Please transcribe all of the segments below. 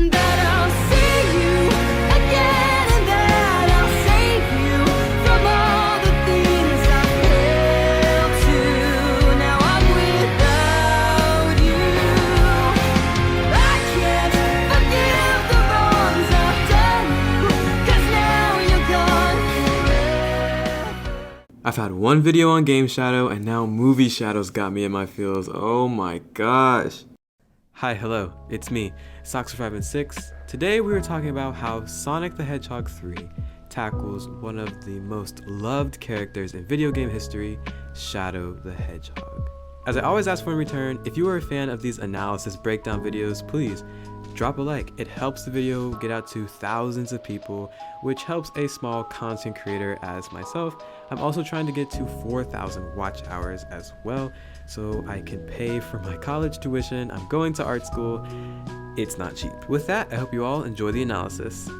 and that I'll see you again, and that I'll save you from all the things I've failed to. Now I'm without you. I can't forgive the wrongs I've done you, 'cause now you're gone forever. I've had one video on Game Shadow, and now Movie Shadow's got me in my feels. Oh my gosh. Hi, hello, it's me, Sox456. Today we were talking about how Sonic the Hedgehog 3 tackles one of the most loved characters in video game history, Shadow the Hedgehog. As I always ask for in return, if you are a fan of these analysis breakdown videos, please drop a like. It helps the video get out to thousands of people, which helps a small content creator as myself. I'm also trying to get to 4,000 watch hours as well, so I can pay for my college tuition. I'm going to art school. It's not cheap. With that, I hope you all enjoy the analysis.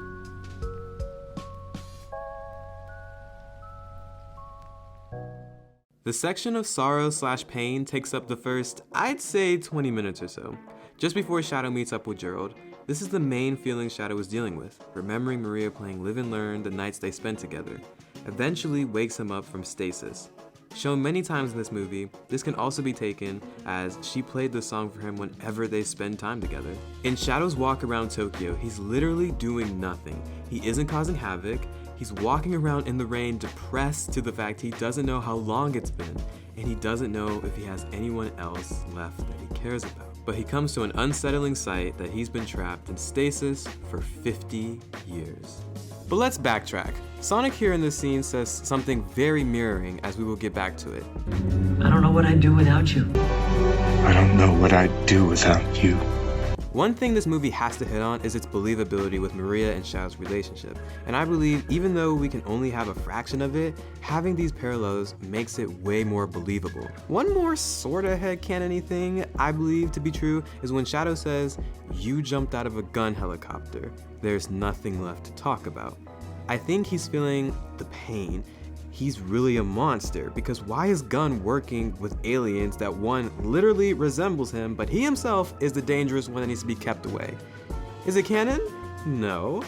The section of sorrow/pain takes up the first, I'd say, 20 minutes or so. Just before Shadow meets up with Gerald, this is the main feeling Shadow is dealing with, remembering Maria playing Live and Learn the nights they spent together. Eventually wakes him up from stasis. Shown many times in this movie, this can also be taken as she played the song for him whenever they spend time together. In Shadow's walk around Tokyo, he's literally doing nothing. He isn't causing havoc. He's walking around in the rain, depressed to the fact he doesn't know how long it's been, and he doesn't know if he has anyone else left that he cares about. But he comes to an unsettling sight that he's been trapped in stasis for 50 years. But let's backtrack. Sonic here in this scene says something very mirroring, as we will get back to it. I don't know what I'd do without you. I don't know what I'd do without you. One thing this movie has to hit on is its believability with Maria and Shadow's relationship. And I believe even though we can only have a fraction of it, having these parallels makes it way more believable. One more sorta headcanon-y thing I believe to be true is when Shadow says, "You jumped out of a gun helicopter. There's nothing left to talk about." I think he's feeling the pain. He's really a monster, because why is Gunn working with aliens that one literally resembles him, but he himself is the dangerous one that needs to be kept away? Is it canon? No,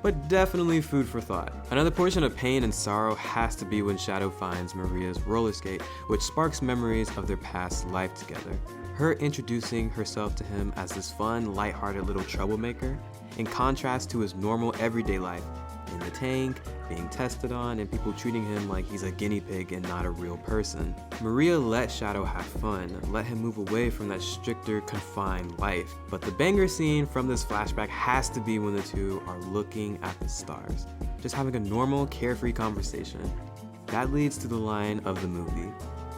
but definitely food for thought. Another portion of pain and sorrow has to be when Shadow finds Maria's roller skate, which sparks memories of their past life together. Her introducing herself to him as this fun, lighthearted little troublemaker, in contrast to his normal everyday life, in the tank, being tested on, and people treating him like he's a guinea pig and not a real person. Maria let Shadow have fun, let him move away from that stricter, confined life. But the banger scene from this flashback has to be when the two are looking at the stars, just having a normal, carefree conversation. That leads to the line of the movie,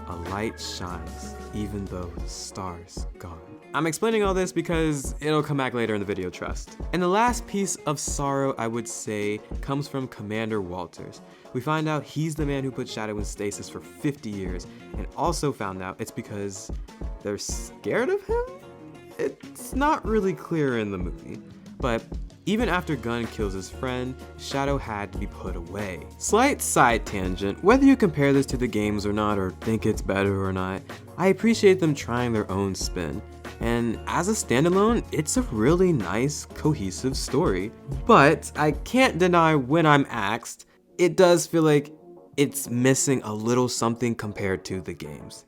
"A light shines, even though the stars gone." I'm explaining all this because it'll come back later in the video, trust. And the last piece of sorrow I would say comes from Commander Walters. We find out he's the man who put Shadow in stasis for 50 years, and also found out it's because they're scared of him? It's not really clear in the movie, but even after Gunn kills his friend, Shadow had to be put away. Slight side tangent, whether you compare this to the games or not, or think it's better or not, I appreciate them trying their own spin. And as a standalone, it's a really nice, cohesive story. But I can't deny when I'm asked, it does feel like it's missing a little something compared to the games.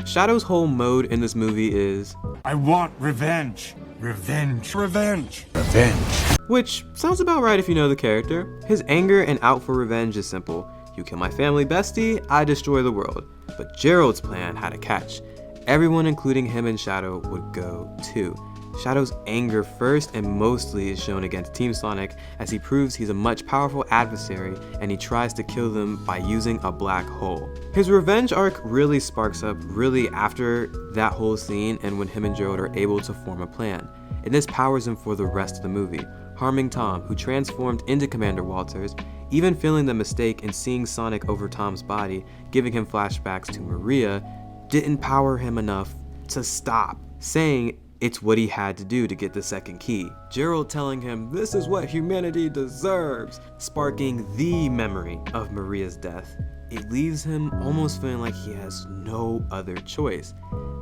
Shadow's whole mode in this movie is, I want revenge. Revenge. Revenge. Revenge. which sounds about right if you know the character. His anger and out for revenge is simple. You kill my family bestie, I destroy the world. But Gerald's plan had a catch. Everyone, including him and Shadow, would go too. Shadow's anger first and mostly is shown against Team Sonic, as he proves he's a much powerful adversary and he tries to kill them by using a black hole. His revenge arc really sparks up really after that whole scene and when him and Gerald are able to form a plan. And this powers him for the rest of the movie, harming Tom, who transformed into Commander Walters, even feeling the mistake and seeing Sonic over Tom's body, giving him flashbacks to Maria, didn't power him enough to stop, saying it's what he had to do to get the second key. Gerald telling him this is what humanity deserves, sparking the memory of Maria's death. it leaves him almost feeling like he has no other choice.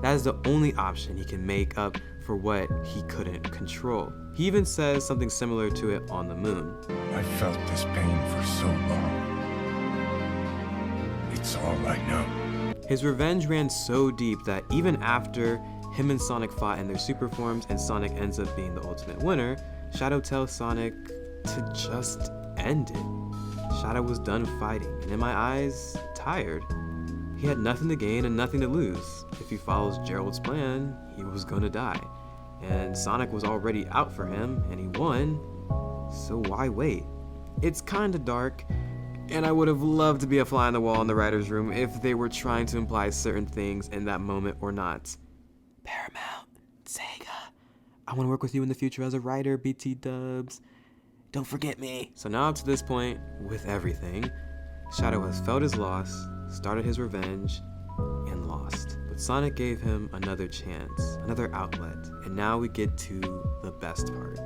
That is the only option he can make up for what he couldn't control. He even says something similar to it on the moon. I felt this pain for so long. It's all I know. His revenge ran so deep that even after him and Sonic fought in their super forms and Sonic ends up being the ultimate winner, Shadow tells Sonic to just end it. Shadow was done fighting, and in my eyes, tired. He had nothing to gain and nothing to lose. If he follows Gerald's plan, he was gonna die. And Sonic was already out for him, and he won, so why wait? It's kinda dark, and I would have loved to be a fly on the wall in the writer's room if they were trying to imply certain things in that moment or not. Paramount, Sega, I want to work with you in the future as a writer, BT Dubs. Don't forget me. So now up to this point, with everything, Shadow has felt his loss, started his revenge, and lost. But Sonic gave him another chance, another outlet, and now we get to the best part.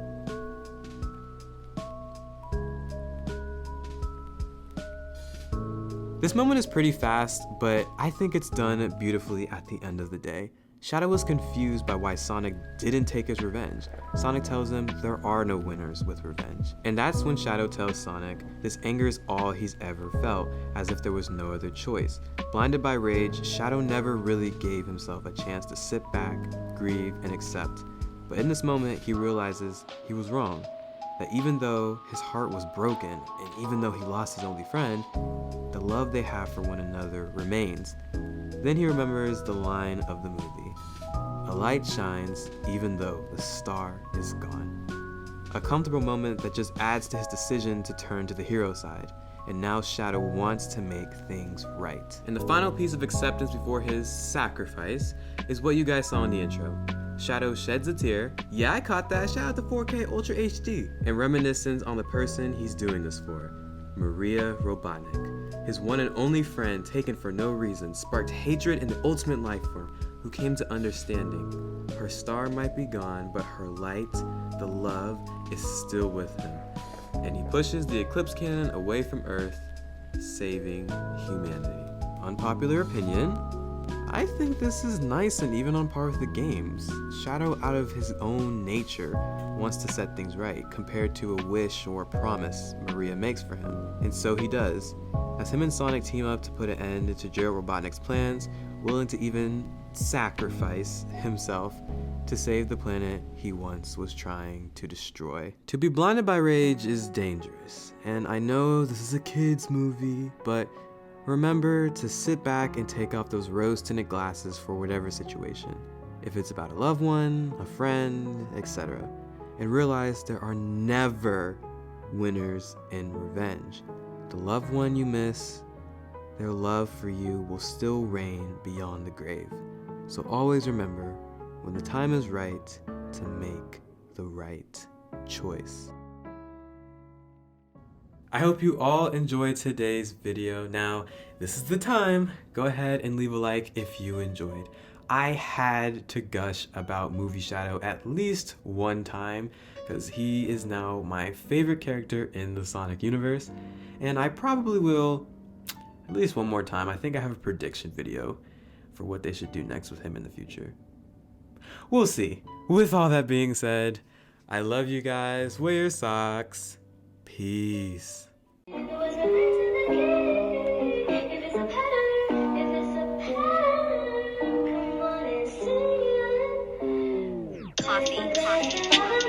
This moment is pretty fast, but I think it's done beautifully at the end of the day. Shadow was confused by why Sonic didn't take his revenge. Sonic tells him there are no winners with revenge. And that's when Shadow tells Sonic this anger is all he's ever felt, as if there was no other choice. Blinded by rage, Shadow never really gave himself a chance to sit back, grieve, and accept. But in this moment, he realizes he was wrong. That even though his heart was broken, and even though he lost his only friend, the love they have for one another remains. Then he remembers the line of the movie. A light shines even though the star is gone. A comfortable moment that just adds to his decision to turn to the hero side. And now Shadow wants to make things right. And the final piece of acceptance before his sacrifice is what you guys saw in the intro. Shadow sheds a tear. Yeah, I caught that. Shout out to 4K Ultra HD. And reminiscence on the person he's doing this for. Maria Robotnik. His one and only friend taken for no reason, sparked hatred in the ultimate life form, who came to understanding. Her star might be gone, but her light, the love, is still with him. And he pushes the Eclipse Cannon away from Earth, saving humanity. Unpopular opinion, I think this is nice and even on par with the games. Shadow, out of his own nature, wants to set things right, compared to a wish or promise Maria makes for him. And so he does, as him and Sonic team up to put an end to Gerald Robotnik's plans, willing to even sacrifice himself to save the planet he once was trying to destroy. To be blinded by rage is dangerous, and I know this is a kid's movie, but remember to sit back and take off those rose-tinted glasses for whatever situation. If it's about a loved one, a friend, etc. And realize there are never winners in revenge. The loved one you miss, their love for you will still reign beyond the grave. So always remember, when the time is right, to make the right choice. I hope you all enjoyed today's video. Now, this is the time. Go ahead and leave a like if you enjoyed. I had to gush about Movie Shadow at least one time, because he is now my favorite character in the Sonic universe, and I probably will at least one more time. I think I have a prediction video for what they should do next with him in the future. We'll see. With all that being said, I love you guys. Wear your socks. Peace. Coffee.